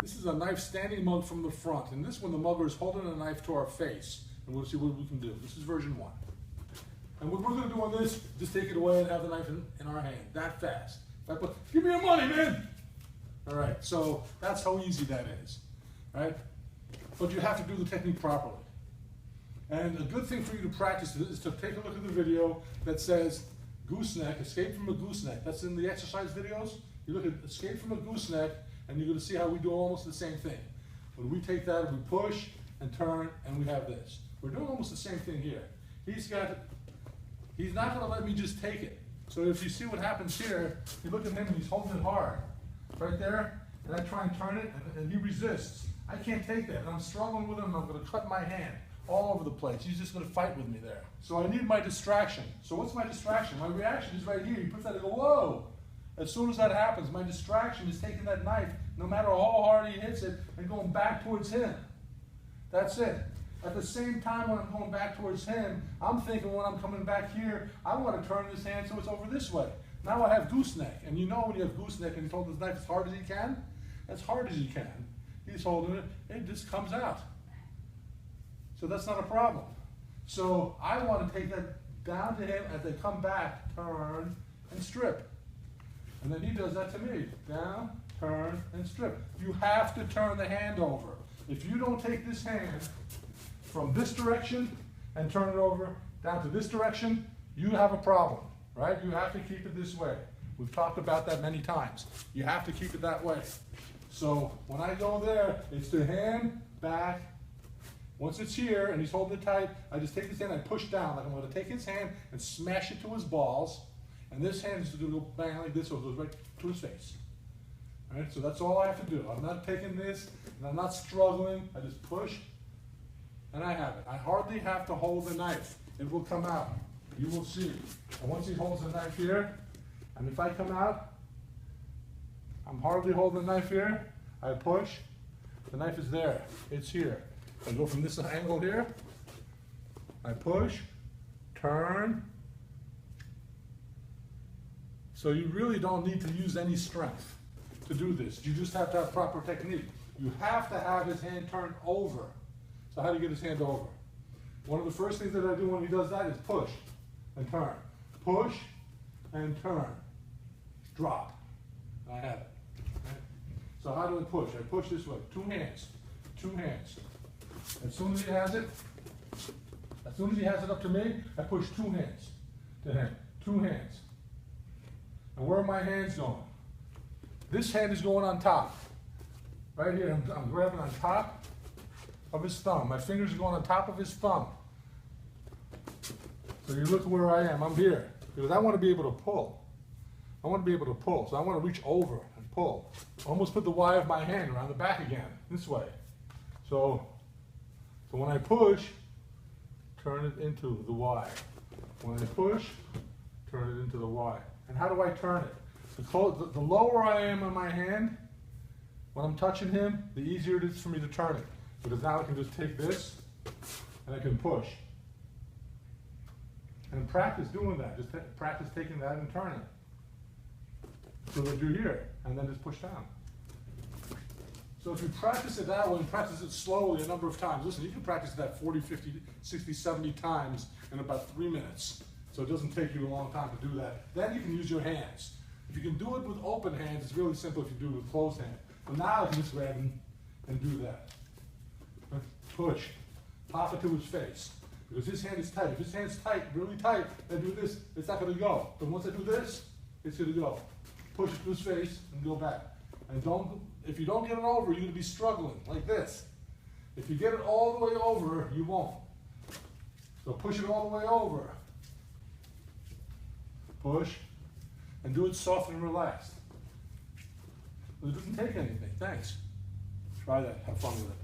This is a knife standing mug from the front, and this one the mugger is holding a knife to our face, and we'll see what we can do. This is version 1. And what we're going to do on this, just take it away and have the knife in our hand, that fast. If I put, give me your money, man! All right, so that's how easy that is, right? But you have to do the technique properly. And a good thing for you to practice is to take a look at the video that says gooseneck, escape from a gooseneck. That's in the exercise videos. You look at escape from a gooseneck, and you're going to see how we do almost the same thing. When we take that, we push and turn, and we have this. We're doing almost the same thing here. He's not going to let me just take it. So if you see what happens here, you look at him and he's holding it hard. Right there, and I try and turn it, and he resists. I can't take that, and I'm struggling with him, and I'm going to cut my hand all over the place. He's just going to fight with me there. So I need my distraction. So what's my distraction? My reaction is right here. He puts that and go, whoa! As soon as that happens, my distraction is taking that knife, no matter how hard he hits it, and going back towards him. That's it. At the same time, when I'm going back towards him, I'm thinking when I'm coming back here, I want to turn this hand so it's over this way. Now I have gooseneck, and you know when you have gooseneck and he's holding his knife as hard as he can, as hard as he can, he's holding it, it just comes out. So that's not a problem. So I want to take that down to him as they come back, turn, and strip. And then he does that to me. Down, turn, and strip. You have to turn the hand over. If you don't take this hand from this direction and turn it over down to this direction, you have a problem. Right? You have to keep it this way. We've talked about that many times. You have to keep it that way. So when I go there, it's the hand, back. Once it's here and he's holding it tight, I just take this hand and I push down. Like I'm going to take his hand and smash it to his balls. And this hand is going to go bang like this, so it goes right to his face. All right? So that's all I have to do. I'm not taking this, and I'm not struggling. I just push, and I have it. I hardly have to hold the knife. It will come out. You will see. And once he holds the knife here, and if I come out, I'm hardly holding the knife here. I push. The knife is there. It's here. I go from this angle here. I push, turn. So you really don't need to use any strength to do this. You just have to have proper technique. You have to have his hand turned over. So how do you get his hand over? One of the first things that I do when he does that is push and turn. Push and turn. Drop. I have it. Okay? So how do I push? I push this way. Two hands. Two hands. As soon as he has it up to me, I push two hands to him. Two hands. And where are my hands going? This hand is going on top. Right here, I'm grabbing on top of his thumb. My fingers are going on top of his thumb. So you look where I am. I'm here. Because I want to be able to pull. I want to be able to pull. So I want to reach over and pull. Almost put the Y of my hand around the back again. This way. So when I push, turn it into the Y. When I push, turn it into the Y. And how do I turn it? The lower I am on my hand, when I'm touching him, the easier it is for me to turn it. Because now I can just take this, and I can push. And practice doing that. Just practice taking that and turning it. So what do here, and then just push down. So if you practice it that way and practice it slowly a number of times, listen, you can practice that 40, 50, 60, 70 times in about 3 minutes. So it doesn't take you a long time to do that. Then you can use your hands. If you can do it with open hands, it's really simple if you do it with closed hands. But now I can just grab him and do that. Push. Pop it to his face. Because his hand is tight. If his hand's tight, really tight, I do this, it's not going to go. But once I do this, it's going to go. Push it to his face and go back. And if you don't get it over, you're going to be struggling like this. If you get it all the way over, you won't. So push it all the way over. Push. And do it soft and relaxed. It doesn't take anything. Thanks. Try that. Have fun with it.